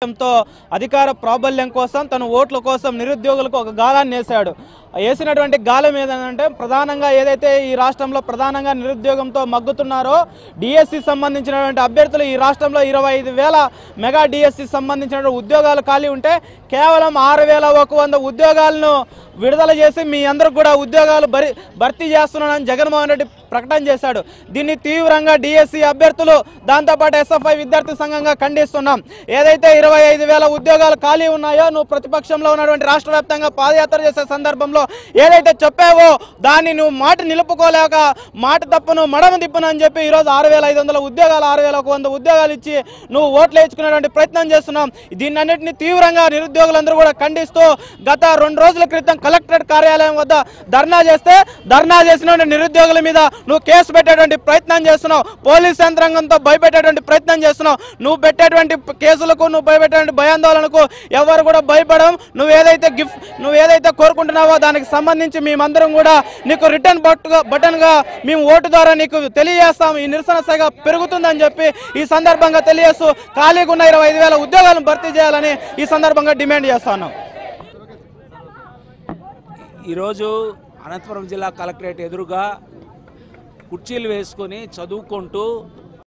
తో అధికార ప్రాబల్యం కోసం తన ఓట్ల కోసం నిరుద్యోగులకు ఒక గాలాన్ని వేశాడు. వేసినటువంటి గాలం ఏదంటే ప్రధానంగా ఏదైతే ఈ రాష్ట్రంలో ప్రధానంగా నిరుద్యోగంతో మగ్గుతున్నారో డిఎస్సి సంబంధించినటువంటి అభ్యర్థులు ఈ రాష్ట్రంలో 25,000 మెగా డిఎస్సి సంబంధించిన ఉద్యోగాలు ఖాళీ ఉంటే కేవలం 6,100 ఉద్యోగాలను విడుదల చేసి మీ అందరికి కూడా ఉద్యోగాలు భర్తీ చేస్తున్నానని జగన్మోహన్ రెడ్డి ప్రకటన చేశాడు. దీన్ని తీవ్రంగా డిఎస్సి అభ్యర్థులు దాంతోపాటు ఎస్ఎఫ్ఐ విద్యార్థి సంఘంగా ఖండిస్తున్నాం. ఏదైతే 25,000 ఉద్యోగాలు ఖాళీ ఉన్నాయో నువ్వు ప్రతిపక్షంలో ఉన్నటువంటి రాష్ట్ర వ్యాప్తంగా పాదయాత్ర చేసే సందర్భంలో ఏదైతే చెప్పావో దాన్ని నువ్వు మాట నిలుపుకోలేక మాట తప్పును మడమ తిప్పును అని చెప్పి ఈరోజు 6,500 ఉద్యోగాలు 6,100 ఉద్యోగాలు ఇచ్చి నువ్వు ఓట్లు వేయించుకునేటువంటి ప్రయత్నం చేస్తున్నాం. దీన్నన్నింటినీ తీవ్రంగా నిరుద్యోగులందరూ కూడా ఖండిస్తూ గత 2 రోజుల క్రితం కలెక్టరేట్ కార్యాలయం వద్ద ధర్నా చేసిన నిరుద్యోగుల మీద నువ్వు కేసు పెట్టేటువంటి ప్రయత్నం చేస్తున్నావు. పోలీస్ యంత్రాంగంతో భయపెట్టేటువంటి ప్రయత్నం చేస్తున్నావు. నువ్వు పెట్టేటువంటి కేసులకు నువ్వు భయపెట్టేటువంటి భయాందోళనకు ఎవరు కూడా భయపడం. నువ్వు ఏదైతే కోరుకుంటున్నావో దానికి సంబంధించి మేమందరం కూడా నీకు రిటర్న్ బటన్గా మేము ఓటు ద్వారా నీకు తెలియజేస్తాం. ఈ నిరసన సెగ పెరుగుతుందని చెప్పి ఈ సందర్భంగా తెలియజేస్తూ ఖాళీగా ఉన్న 25,000 ఉద్యోగాలను భర్తీ చేయాలని ఈ సందర్భంగా డిమాండ్ చేస్తాను. ఈరోజు అనంతపురం జిల్లా కలెక్టరేట్ ఎదురుగా కుర్చీలు వేసుకొని చదువుకుంటూ